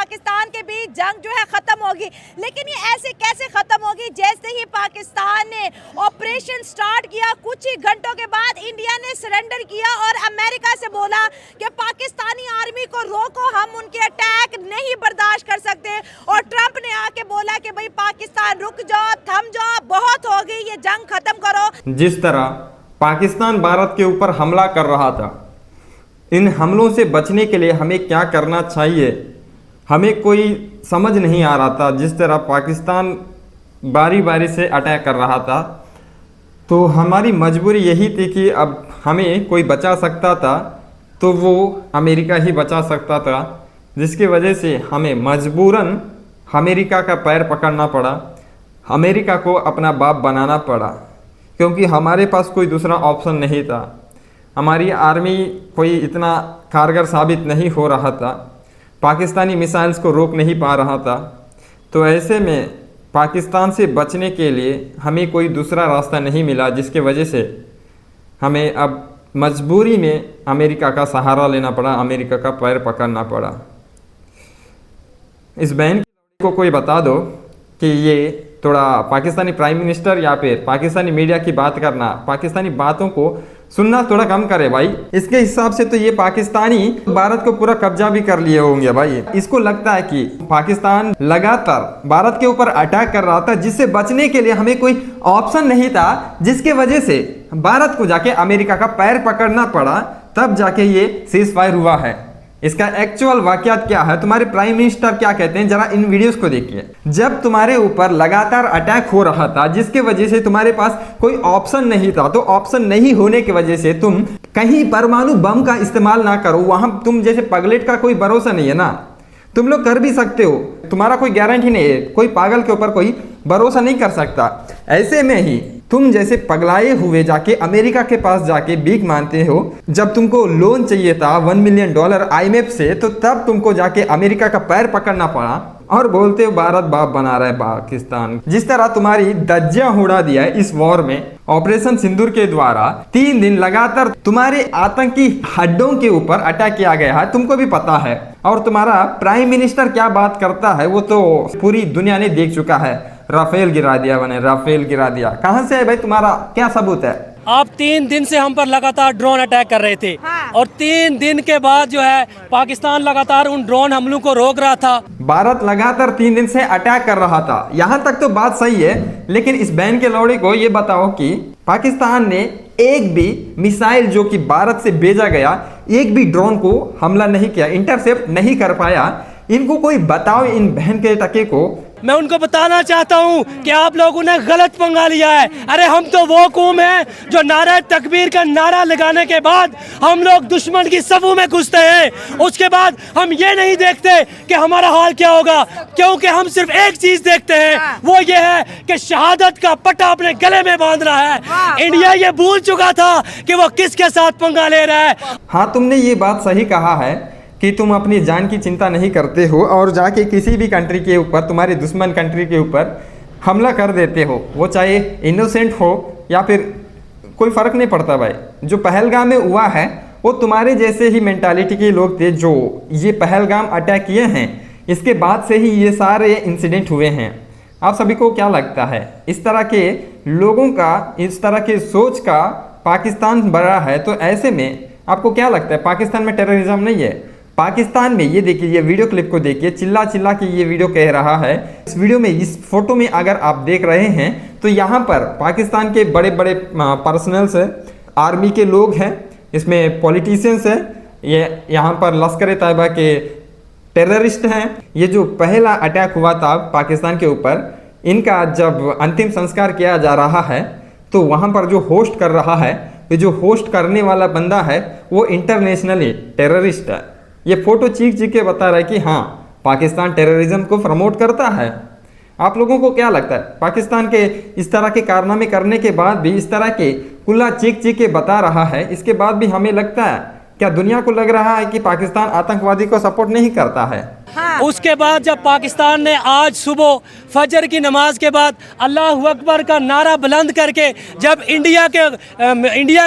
पाकिस्तान के बीच जंग जो है खत्म होगी, लेकिन ये ऐसे कैसे खत्म होगी? जैसे ही पाकिस्तान ने ऑपरेशन स्टार्ट किया, कुछ ही घंटों के बाद इंडिया ने सरेंडर किया और अमेरिका से बोला कि पाकिस्तानी आर्मी को रोको, हम उनके अटैक नहीं बर्दाश्त कर सकते। और ट्रंप ने आके बोला कि भाई पाकिस्तान रुक जाओ, थम जाओ, बहुत हो गई, ये जंग खत्म करो। जिस तरह पाकिस्तान भारत के ऊपर हमला कर रहा था, इन हमलों से बचने के लिए हमें क्या करना चाहिए, हमें कोई समझ नहीं आ रहा था। जिस तरह पाकिस्तान बारी बारी से अटैक कर रहा था, तो हमारी मजबूरी यही थी कि अब हमें कोई बचा सकता था तो वो अमेरिका ही बचा सकता था, जिसकी वजह से हमें मजबूरन अमेरिका का पैर पकड़ना पड़ा, अमेरिका को अपना बाप बनाना पड़ा, क्योंकि हमारे पास कोई दूसरा ऑप्शन नहीं था। हमारी आर्मी कोई इतना कारगर साबित नहीं हो रहा था, पाकिस्तानी मिसाइल्स को रोक नहीं पा रहा था। तो ऐसे में पाकिस्तान से बचने के लिए हमें कोई दूसरा रास्ता नहीं मिला, जिसके वजह से हमें अब मजबूरी में अमेरिका का सहारा लेना पड़ा, अमेरिका का पैर पकड़ना पड़ा। इस बहन को कोई बता दो कि ये थोड़ा पाकिस्तानी प्राइम मिनिस्टर या फिर पाकिस्तानी मीडिया की बात करना, पाकिस्तानी बातों को सुनना थोड़ा कम करे भाई। इसके हिसाब से तो ये पाकिस्तानी भारत को पूरा कब्जा भी कर लिए होंगे भाई। इसको लगता है कि पाकिस्तान लगातार भारत के ऊपर अटैक कर रहा था, जिससे बचने के लिए हमें कोई ऑप्शन नहीं था, जिसके वजह से भारत को जाके अमेरिका का पैर पकड़ना पड़ा, तब जाके ये सीज फायर हुआ है। इसका एक्चुअल वाकयात क्या है, तुम्हारे प्राइम मिनिस्टर क्या कहते हैं, जरा इन वीडियोस को देखिए। जब तुम्हारे ऊपर लगातार अटैक हो रहा था, जिसके वजह से तुम्हारे पास कोई ऑप्शन नहीं था, तो ऑप्शन नहीं होने की वजह से तुम कहीं परमाणु बम का इस्तेमाल ना करो। वहां तुम जैसे पगलेट का कोई भरोसा नहीं है ना, तुम लोग कर भी सकते हो, तुम्हारा कोई गारंटी नहीं है, कोई पागल के ऊपर कोई भरोसा नहीं कर सकता। ऐसे में ही तुम जैसे पगलाए हुए जाके अमेरिका के पास जाके भीख मांगते हो। जब तुमको लोन चाहिए था $1 मिलियन IMF से, तो तब तुमको जाके अमेरिका का पैर पकड़ना पड़ा और बोलते हो भारत बाप बना रहा है पाकिस्तान। जिस तरह तुम्हारी धज्जियां उड़ा दिया है इस वॉर में, ऑपरेशन सिंदूर के द्वारा 3 दिन लगातार तुम्हारे आतंकी हड्डों के ऊपर अटैक किया गया है, तुमको भी पता है। और तुम्हारा प्राइम मिनिस्टर क्या बात करता है वो तो पूरी दुनिया ने देख चुका है। राफेल गिरा दिया मैंने, राफेल गिरा दिया। कहां से है भाई, तुम्हारा क्या सबूत है? आप 3 दिन से हम पर लगातार ड्रोन अटैक कर रहे थे। हाँ। और 3 दिन के बाद जो है पाकिस्तान लगातार उन ड्रोन हमलों को रोक रहा था। भारत लगातार 3 दिन से अटैक कर रहा था, यहां तक तो बात सही है। लेकिन इस बहन के लौड़े को ये बताओ कि पाकिस्तान ने एक भी मिसाइल जो कि भारत से भेजा गया, एक भी ड्रोन को हमला नहीं किया, इंटरसेप्ट नहीं कर पाया। इनको कोई बताओ, इन बहन के टके को। मैं उनको बताना चाहता हूं कि आप लोगों ने गलत पंगा लिया है। अरे हम तो वो कौम है जो नारा तकबीर का नारा लगाने के बाद हम लोग दुश्मन की सफों में घुसते हैं। उसके बाद हम ये नहीं देखते कि हमारा हाल क्या होगा, क्योंकि हम सिर्फ एक चीज देखते हैं, वो ये है कि शहादत का पट्टा अपने गले में बांध रहा है। इंडिया ये भूल चुका था कि वो किसके साथ पंगा ले रहा है। हाँ, तुमने ये बात सही कहा है कि तुम अपनी जान की चिंता नहीं करते हो और जाके किसी भी कंट्री के ऊपर, तुम्हारे दुश्मन कंट्री के ऊपर हमला कर देते हो, वो चाहे इनोसेंट हो या फिर कोई फ़र्क नहीं पड़ता भाई। जो पहलगाम में हुआ है वो तुम्हारे जैसे ही मेंटालिटी के लोग थे जो ये पहलगाम अटैक किए हैं, इसके बाद से ही ये सारे इंसिडेंट हुए हैं। आप सभी को क्या लगता है, इस तरह के लोगों का, इस तरह के सोच का पाकिस्तान बड़ा है, तो ऐसे में आपको क्या लगता है पाकिस्तान में टेररिज्म नहीं है? पाकिस्तान में ये देखिए, ये वीडियो क्लिप को देखिए, चिल्ला चिल्ला के ये वीडियो कह रहा है। इस वीडियो में, इस फोटो में अगर आप देख रहे हैं तो यहाँ पर पाकिस्तान के बड़े बड़े पर्सनल्स है, आर्मी के लोग हैं, इसमें पॉलिटिशियंस है, ये यहाँ पर लश्कर तैयबा के टेररिस्ट हैं। ये जो पहला अटैक हुआ था पाकिस्तान के ऊपर, इनका जब अंतिम संस्कार किया जा रहा है तो वहाँ पर जो होस्ट कर रहा है, ये जो होस्ट करने वाला बंदा है वो इंटरनेशनली टेररिस्ट है। ये फोटो चीख चीख के बता रहा है कि हाँ, पाकिस्तान टेररिज्म को प्रमोट करता है। आप लोगों को क्या लगता है, पाकिस्तान के इस तरह के कारनामे करने के बाद भी, इस तरह के कुल्ला चीख चीख के बता रहा है, इसके बाद भी हमें लगता है, क्या दुनिया को लग रहा है कि पाकिस्तान आतंकवादी को सपोर्ट नहीं करता है? हाँ। उसके बाद जब पाकिस्तान ने आज सुबह फजर की नमाज के बाद अल्लाह अकबर का नारा बुलंद करके जब इंडिया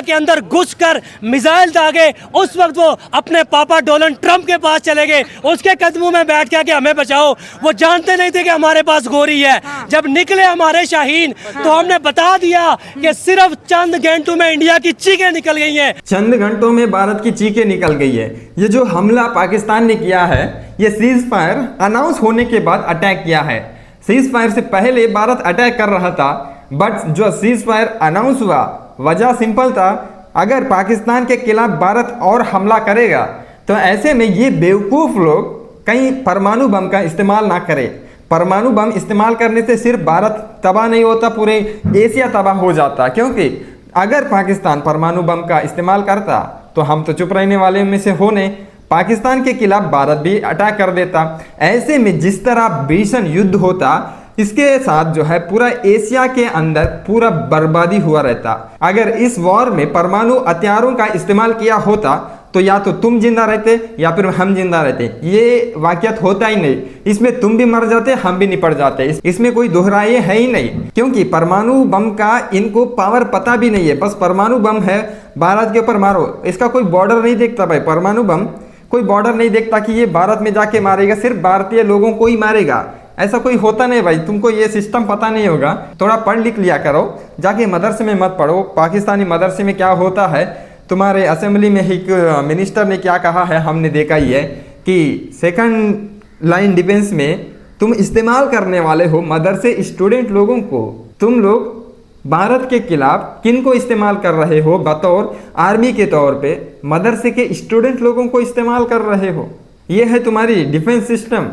के अंदर घुसकर मिसाइल दागे, उस वक्त वो अपने पापा डोनाल्ड ट्रंप के पास चले गए, उसके कदमों में बैठ के हमें बचाओ। वो जानते नहीं थे कि हमारे पास गोरी है। जब निकले हमारे शाहीन तो हमने बता दिया कि सिर्फ चंद घंटों में इंडिया की चीखें निकल गई हैं। चंद घंटों में भारत की चीखें निकल गई है। ये जो हमला पाकिस्तान ने किया है, ये सीज फायर अनाउंस होने के बाद अटैक किया है। सीज फायर से पहले भारत अटैक कर रहा था, बट जो सीज फायर अनाउंस हुआ, वजह सिंपल था, अगर पाकिस्तान के खिलाफ भारत और हमला करेगा तो ऐसे में ये बेवकूफ लोग कहीं परमाणु बम का इस्तेमाल ना करें। परमाणु बम इस्तेमाल करने से सिर्फ भारत तबाह नहीं होता, पूरे एशिया तबाह हो जाता। क्योंकि अगर पाकिस्तान परमाणु बम का इस्तेमाल करता तो हम तो चुप रहने वाले में से होने, पाकिस्तान के खिलाफ भारत भी अटैक कर देता। ऐसे में जिस तरह भीषण युद्ध होता, इसके साथ जो है पूरा एशिया के अंदर पूरा बर्बादी हुआ रहता। अगर इस वॉर में परमाणु हथियारों का इस्तेमाल किया होता तो या तो तुम जिंदा रहते या फिर हम जिंदा रहते। ये वाकयात होता ही नहीं, इसमें तुम भी मर जाते, हम भी निपट जाते। इसमें कोई दोहराए है ही नहीं, क्योंकि परमाणु बम का इनको पावर पता भी नहीं है। बस परमाणु बम है, भारत के ऊपर मारो, इसका कोई बॉर्डर नहीं देखता भाई। परमाणु बम कोई बॉर्डर नहीं देखता कि ये भारत में जाके मारेगा, सिर्फ भारतीय लोगों को ही मारेगा। ऐसा कोई होता नहीं भाई, तुमको ये सिस्टम पता नहीं होगा। थोड़ा पढ़ लिख लिया करो, जाके मदरसे में मत पढ़ो। पाकिस्तानी मदरसे में क्या होता है, तुम्हारे असेंबली में ही मिनिस्टर ने क्या कहा है हमने देखा ही है कि सेकंड लाइन डिफेंस में तुम इस्तेमाल करने वाले हो मदरसे स्टूडेंट लोगों को। तुम लोग भारत के खिलाफ किन को इस्तेमाल कर रहे हो, बतौर आर्मी के तौर पे मदरसे के स्टूडेंट लोगों को इस्तेमाल कर रहे हो। ये है तुम्हारी डिफेंस सिस्टम।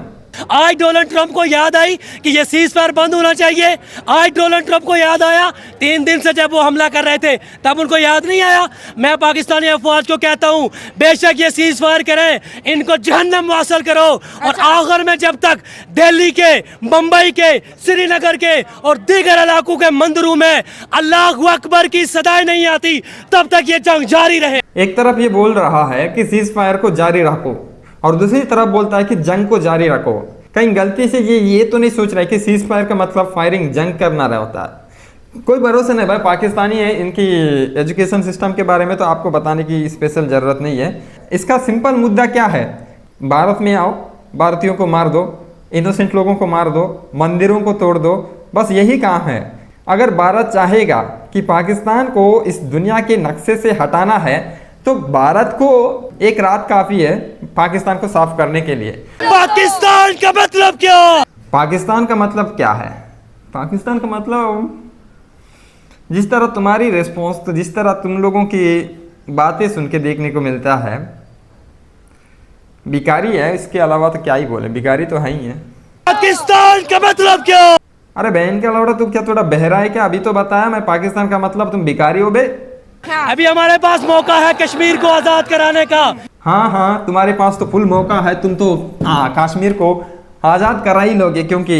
आज डोनाल्ड ट्रंप को याद आई कि ये सीज फायर बंद होना चाहिए। आज डोनाल्ड ट्रंप को याद आया 3 दिन से जब वो हमला कर रहे थे, तब उनको याद नहीं आया। मैं पाकिस्तानी अफवाज को कहता हूँ, बेशक ये सीज फायर करें, इनको जहन्नम वासल करो। और आखिर में जब तक दिल्ली के, मुंबई के, श्रीनगर के और दीगर इलाकों के मंदिरों में अल्लाह अकबर की सदाएं नहीं आती, तब तक ये जंग जारी रहे। एक तरफ ये बोल रहा है कि सीज फायर को जारी रखो और दूसरी तरफ बोलता है कि जंग को जारी रखो। कहीं गलती से ये तो नहीं सोच रहा है कि सीज फायर का मतलब फायरिंग, जंग करना रहता है। कोई भरोसा नहीं भाई, पाकिस्तानी है, इनकी एजुकेशन सिस्टम के बारे में तो आपको बताने की स्पेशल ज़रूरत नहीं है। इसका सिंपल मुद्दा क्या है, भारत में आओ, भारतीयों को मार दो, इनोसेंट लोगों को मार दो, मंदिरों को तोड़ दो, बस यही काम है। अगर भारत चाहेगा कि पाकिस्तान को इस दुनिया के नक्शे से हटाना है तो भारत को एक रात काफ़ी है पाकिस्तान को साफ करने के लिए। पाकिस्तान का मतलब क्या? पाकिस्तान का मतलब क्या है? पाकिस्तान का मतलब जिस तरह तुम्हारी रिस्पॉन्स, तो जिस तरह तुम लोगों की बातें सुन के देखने को मिलता है, भिखारी है, इसके अलावा तो क्या ही बोले, भिखारी तो है ही है। पाकिस्तान का मतलब क्या? अरे बहन का लौड़ा, तू क्या थोड़ा बहरा है क्या? अभी तो बताया मैं पाकिस्तान का मतलब, तुम भिखारी हो बे। अभी हमारे पास मौका है कश्मीर को आजाद कराने का। हाँ, तुम्हारे पास तो फुल मौका है, तुम तो कश्मीर को आजाद करा ही लोगे, क्योंकि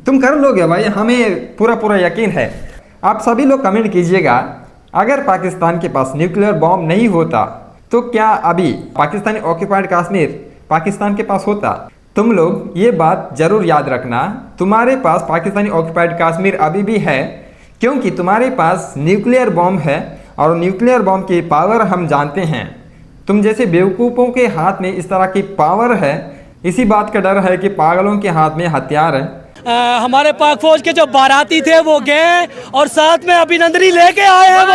तुम कर लोगे भाई, हमें पूरा यकीन है। आप सभी लोग कमेंट कीजिएगा, अगर पाकिस्तान के पास न्यूक्लियर बॉम्ब नहीं होता तो क्या अभी पाकिस्तानी ऑक्युपाइड कश्मीर पाकिस्तान के पास होता? तुम लोग ये बात जरूर याद रखना, तुम्हारे पास पाकिस्तानी ऑक्युपाइड कश्मीर अभी भी है, क्योंकि तुम्हारे पास न्यूक्लियर बॉम्ब है और न्यूक्लियर बॉम्ब की पावर हम जानते हैं। तुम जैसे बेवकूफ़ों के हाथ में इस तरह की पावर है, इसी बात का डर है कि पागलों के हाथ में हथियार है। हमारे पाक फौज के जो बाराती थे वो गए और साथ में अभिनंदनी लेके आए हैं।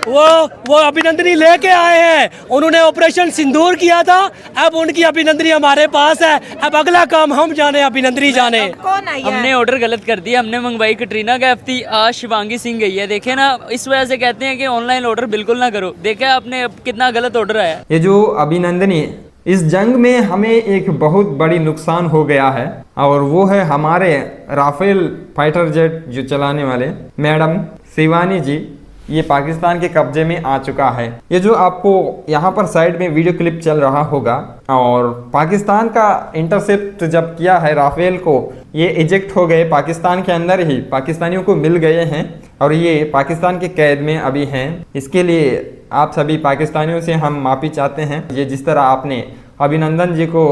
वो अभिनंदनी लेके आए हैं। उन्होंने ऑपरेशन सिंदूर किया था, अब उनकी अभिनंदनी हमारे पास है। अब अगला काम हम जाने, अभिनंदनी जाने। कौन आई है? हमने ऑर्डर गलत कर दिया, हमने मंगवाई कटरीना कैफ थी, आज शिवांगी सिंह गई है। देखे ना, इस वजह से कहते हैं कि ऑनलाइन ऑर्डर बिल्कुल ना करो। देखे आपने कितना गलत ऑर्डर आया। ये जो अभिनंदनी, इस जंग में हमें एक बहुत बड़ी नुकसान हो गया है, और वो है हमारे राफेल फाइटर जेट जो चलाने वाले मैडम शिवानी जी, ये पाकिस्तान के कब्जे में आ चुका है। ये जो आपको यहाँ पर साइड में वीडियो क्लिप चल रहा होगा, और पाकिस्तान का इंटरसेप्ट जब किया है राफेल को, ये इजेक्ट हो गए पाकिस्तान के अंदर ही, पाकिस्तानियों को मिल गए हैं और ये पाकिस्तान के कैद में अभी हैं। इसके लिए आप सभी पाकिस्तानियों से हम माफ़ी चाहते हैं। ये जिस तरह आपने अभिनंदन जी को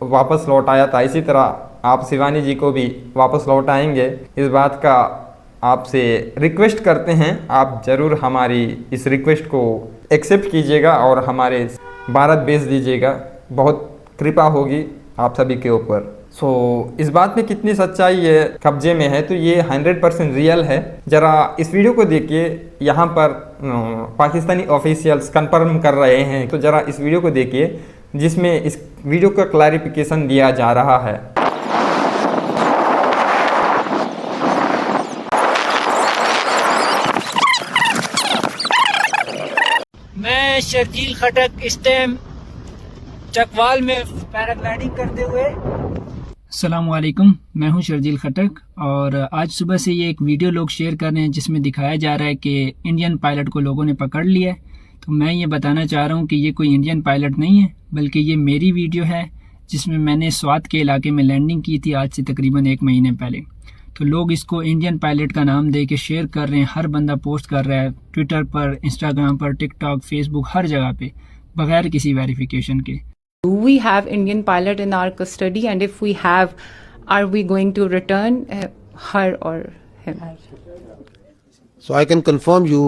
वापस लौटाया था, इसी तरह आप शिवानी जी को भी वापस लौटाएंगे। इस बात का आपसे रिक्वेस्ट करते हैं, आप ज़रूर हमारी इस रिक्वेस्ट को एक्सेप्ट कीजिएगा और हमारे भारत भेज दीजिएगा। बहुत कृपा होगी आप सभी के ऊपर। इस बात में कितनी सच्चाई है कब्जे में है, तो ये 100% रियल है। ज़रा इस वीडियो को देखिए, यहाँ पर पाकिस्तानी ऑफिशियल्स कंफर्म कर रहे हैं। तो ज़रा इस वीडियो को देखिए जिसमें इस वीडियो का क्लैरिफिकेशन दिया जा रहा है। मैं शर्जील खटक इस टाइम चकवाल में पैराग्लाइडिंग करते हुए। अस्सलामुअलैकुम, मैं हूं शर्जील खटक और आज सुबह से ये एक वीडियो लोग शेयर कर रहे हैं जिसमें दिखाया जा रहा है कि इंडियन पायलट को लोगों ने पकड़ लिया है। तो मैं ये बताना चाह रहा हूं कि ये कोई इंडियन पायलट नहीं है, बल्कि ये मेरी वीडियो है जिसमें मैंने स्वात के इलाके में लैंडिंग की थी आज से तकरीबन 1 महीने पहले। तो लोग इसको इंडियन पायलट का नाम दे के शेयर कर रहे हैं, हर बंदा पोस्ट कर रहा है ट्विटर पर, इंस्टाग्राम पर, टिकटॉक, फेसबुक, हर जगह पे बगैर किसी वेरिफिकेशन के। Do we have Indian pilot in our custody, and if we have, are we going to return her or him? So I can confirm you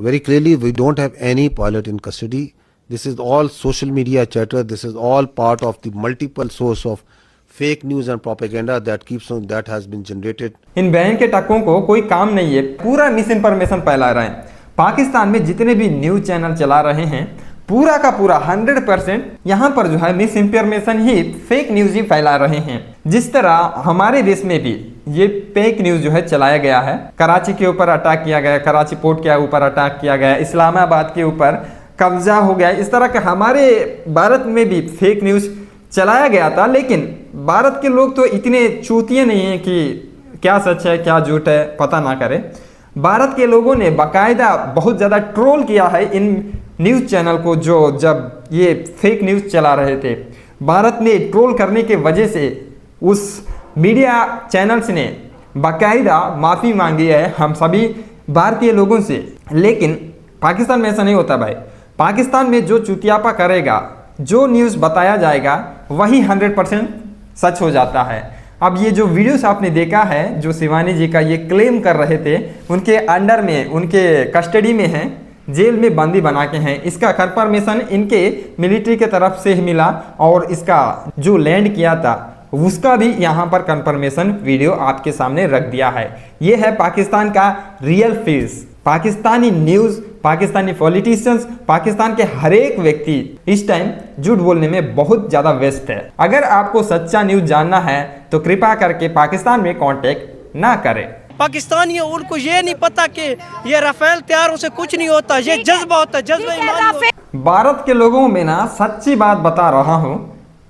very clearly, we don't have any pilot in custody. This is all social media chatter. This is all part of the multiple source of fake news and propaganda that has been generated. In bank के टक्कों को कोई काम नहीं है, पूरा miss information फैला रहे हैं। पाकिस्तान में जितने भी न्यूज चैनल चला रहे हैं पूरा का पूरा 100% यहाँ पर जो है मिस इन्फॉर्मेशन ही, फेक न्यूज ही फैला रहे हैं। जिस तरह हमारे देश में भी ये फेक न्यूज जो है चलाया गया है, कराची के ऊपर अटैक किया गया, कराची पोर्ट के ऊपर अटैक किया गया, इस्लामाबाद के ऊपर कब्जा हो गया, इस तरह का हमारे भारत में भी फेक न्यूज चलाया गया था। लेकिन भारत के लोग तो इतने चूतिए नहीं हैं कि क्या सच है क्या झूठ है पता ना करे। भारत के लोगों ने बाकायदा बहुत ज़्यादा ट्रोल किया है इन न्यूज़ चैनल को, जो जब ये फेक न्यूज़ चला रहे थे। भारत ने ट्रोल करने के वजह से उस मीडिया चैनल्स ने बाकायदा माफ़ी मांगी है हम सभी भारतीय लोगों से। लेकिन पाकिस्तान में ऐसा नहीं होता भाई। पाकिस्तान में जो चुतियापा करेगा, जो न्यूज़ बताया जाएगा, वही 100% सच हो जाता है। अब ये जो वीडियोस आपने देखा है, जो शिवानी जी का ये क्लेम कर रहे थे, उनके अंडर में, उनके कस्टडी में हैं, जेल में बंदी बना के हैं, इसका कंफर्मेशन इनके मिलिट्री के तरफ से ही मिला और इसका जो लैंड किया था उसका भी यहाँ पर कंफर्मेशन वीडियो आपके सामने रख दिया है। ये है पाकिस्तान का real face. Pakistani news, Pakistani politicians, Pakistan के हर एक व्यक्ति इस टाइम झूठ बोलने में बहुत ज़्यादा व्यस्त है। अगर आपको सच्चा न्यूज़ जानना है तो कृपया करके पाकिस्तान में कांटेक्ट ना करें। पाकिस्तानी उनको ये नहीं पता कि ये राफेल तैयारों से कुछ नहीं होता, ये जज्बा होता है, जज्बा ईमान होता है। भारत के लोगों में ना सच्ची बात बता रहा हूँ,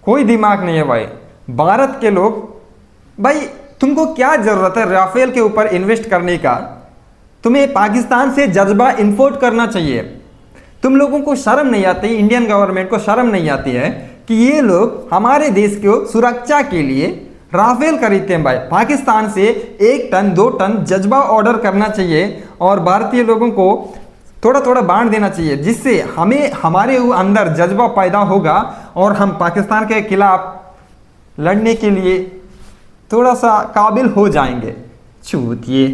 कोई दिमाग नहीं है भाई। भारत के लोग, भाई तुमको क्या जरूरत है राफेल के ऊपर इन्वेस्ट करने का? तुम्हें पाकिस्तान से जज्बा इंपोर्ट करना चाहिए। तुम लोगों को शर्म नहीं आती, इंडियन गवर्नमेंट को शर्म नहीं आती है कि ये लोग हमारे देश को सुरक्षा के लिए राफेल खरीदते हैं। भाई पाकिस्तान से 1 टन 2 टन जज्बा ऑर्डर करना चाहिए और भारतीय लोगों को थोड़ा थोड़ा बांट देना चाहिए, जिससे हमें हमारे अंदर जज्बा पैदा होगा और हम पाकिस्तान के खिलाफ लड़ने के लिए थोड़ा सा काबिल हो जाएंगे। चूतिए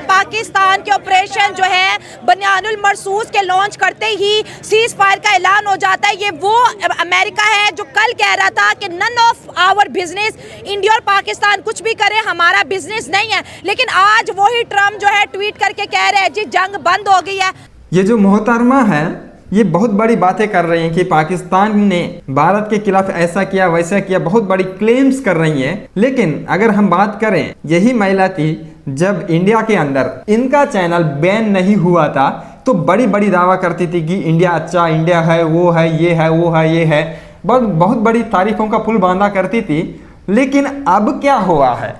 पाकिस्तान के ऑपरेशन जो है बनियानुल मरसूस के लॉन्च करते ही सीज फायर का ऐलान हो जाता है। ये वो अमेरिका है जो कल कह रहा था कि none of our business, India और पाकिस्तान कुछ भी करे हमारा बिजनेस नहीं है। लेकिन आज वही ट्रम्प जो है ट्वीट करके कह रहे हैं जी जंग बंद हो गई है। ये जो मोहतरमा है ये बहुत बड़ी बातें कर रही हैं कि पाकिस्तान ने भारत के खिलाफ ऐसा किया वैसा किया, बहुत बड़ी क्लेम्स कर रही हैं। लेकिन अगर हम बात करें, यही महिला थी जब इंडिया के अंदर इनका चैनल बैन नहीं हुआ था तो बड़ी बड़ी दावा करती थी कि इंडिया अच्छा, इंडिया है, वो है, ये है, वो है, ये है, बहुत बड़ी तारीफों का पुल बांधा करती थी। लेकिन अब क्या हुआ है?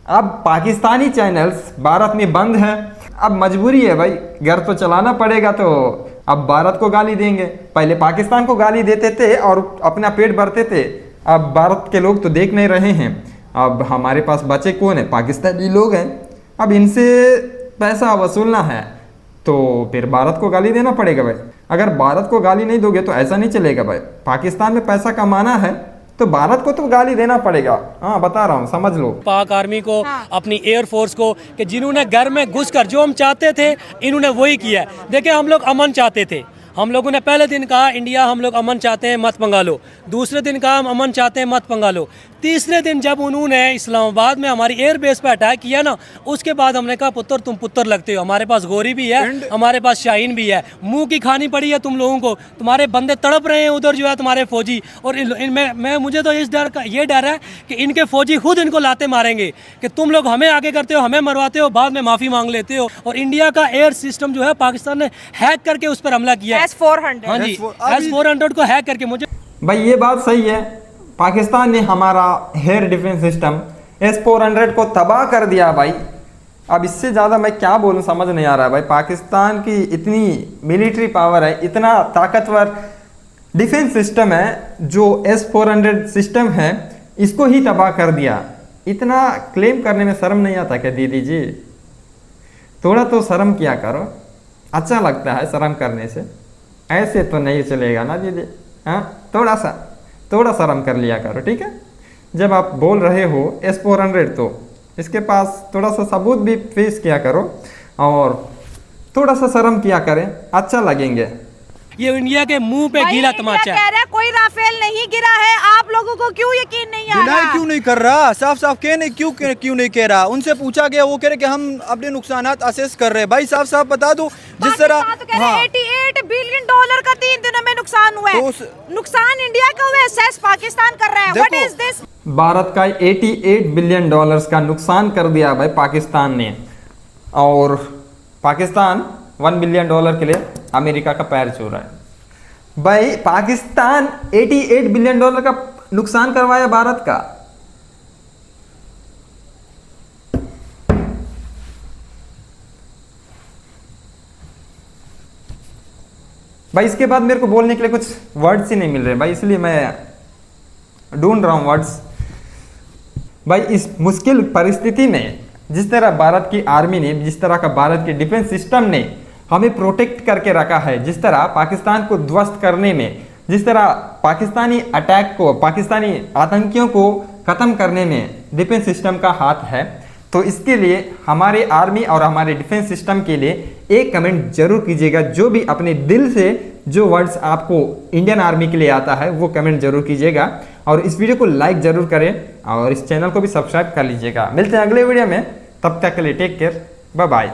अब पाकिस्तानी चैनल्स भारत में बंद है। अब मजबूरी है भाई, घर तो चलाना पड़ेगा, तो अब भारत को गाली देंगे। पहले पाकिस्तान को गाली देते थे और अपना पेट भरते थे, अब भारत के लोग तो देख नहीं रहे हैं। अब हमारे पास बचे कौन है? पाकिस्तानी लोग हैं। अब इनसे पैसा वसूलना है तो फिर भारत को गाली देना पड़ेगा भाई। अगर भारत को गाली नहीं दोगे तो ऐसा नहीं चलेगा भाई। पाकिस्तान में पैसा कमाना है तो भारत को तो गाली देना पड़ेगा। हाँ बता रहा हूँ, समझ लो। पाक आर्मी को, अपनी एयरफोर्स को, कि जिन्होंने घर में घुसकर जो हम चाहते थे इन्होंने वही किया है। देखिए हम लोग अमन चाहते थे, हम लोगों ने पहले दिन कहा इंडिया हम लोग अमन चाहते हैं मत पंगा लो, दूसरे दिन कहा हम अमन चाहते हैं मत पंगा लो, तीसरे दिन जब उन्होंने इस्लामाबाद में हमारी एयर बेस पे अटैक किया ना, उसके बाद हमने कहा पुत्र तुम पुत्र लगते हो, हमारे पास गोरी भी है, हमारे पास शाहीन भी है, मुंह की खानी पड़ी है तुम लोगों को, तुम्हारे बंदे तड़प रहे हैं उधर जो है तुम्हारे फौजी। और मैं मुझे तो इस डर का ये डर है कि इनके फौजी खुद इनको लाते मारेंगे कि तुम लोग हमें आगे करते हो, हमें मरवाते हो, बाद में माफ़ी मांग लेते हो। और इंडिया का एयर सिस्टम जो है पाकिस्तान ने हैक करके उस पर हमला किया है। S-400 हाँ जी, S-400 को हैक करके। मुझे भाई ये बात सही है, पाकिस्तान ने हमारा एयर डिफेंस सिस्टम S-400 को तबाह कर दिया भाई। अब इससे ज़्यादा मैं क्या बोलूं समझ नहीं आ रहा भाई। पाकिस्तान की इतनी मिलिट्री पावर है, इतना ताकतवर डिफेंस सिस्टम है, जो S-400 सिस्टम है इसको ही तबाह कर दिया। इतना क्लेम करने में शर्म नहीं आता क्या दीदी जी? थोड़ा तो शर्म किया करो, अच्छा लगता है शर्म करने से, ऐसे तो नहीं चलेगा ना दीदी। हाँ थोड़ा शर्म कर लिया करो, ठीक है। जब आप बोल रहे हो S-400 तो इसके पास थोड़ा सा सबूत भी पेश किया करो और थोड़ा सा शर्म किया करें, अच्छा लगेंगे। ये इंडिया के मुंह पे गीला तमाचा है। कह रहा है कोई राफेल नहीं गिरा है, आप लोगों को क्यों यकीन नहीं आ रहा? क्यों नहीं कर रहा? साफ साफ क्यों नहीं कह रहा? उनसे पूछा गया, वो कह रहे कि हम अपने नुकसानात असेस कर रहे हैं। भाई साफ साफ बता दो, जिस तरह $88 बिलियन का 3 दिनों में नुकसान हुआ है। नुकसान इंडिया का हुआ है, सेस पाकिस्तान कर रहा है। What is this? भारत का $88 बिलियन का नुकसान कर दिया भाई पाकिस्तान ने, और पाकिस्तान $1 बिलियन के लिए अमेरिका का पैर छू रहा है भाई। पाकिस्तान $88 बिलियन का नुकसान करवाया भारत का। भाई इसके बाद मेरे को बोलने के लिए कुछ वर्ड्स ही नहीं मिल रहे भाई, इसलिए मैं ढूंढ रहा हूं वर्ड्स। भाई इस मुश्किल परिस्थिति में जिस तरह भारत की आर्मी ने, जिस तरह का भारत के डिफेंस सिस्टम ने हमें प्रोटेक्ट करके रखा है, जिस तरह पाकिस्तान को ध्वस्त करने में, जिस तरह पाकिस्तानी अटैक को, पाकिस्तानी आतंकियों को ख़त्म करने में डिफेंस सिस्टम का हाथ है, तो इसके लिए हमारे आर्मी और हमारे डिफेंस सिस्टम के लिए एक कमेंट जरूर कीजिएगा। जो भी अपने दिल से जो वर्ड्स आपको इंडियन आर्मी के लिए आता है वो कमेंट जरूर कीजिएगा, और इस वीडियो को लाइक जरूर करें और इस चैनल को भी सब्सक्राइब कर लीजिएगा। मिलते हैं अगले वीडियो में, तब तक के लिए टेक केयर, बाय बाय।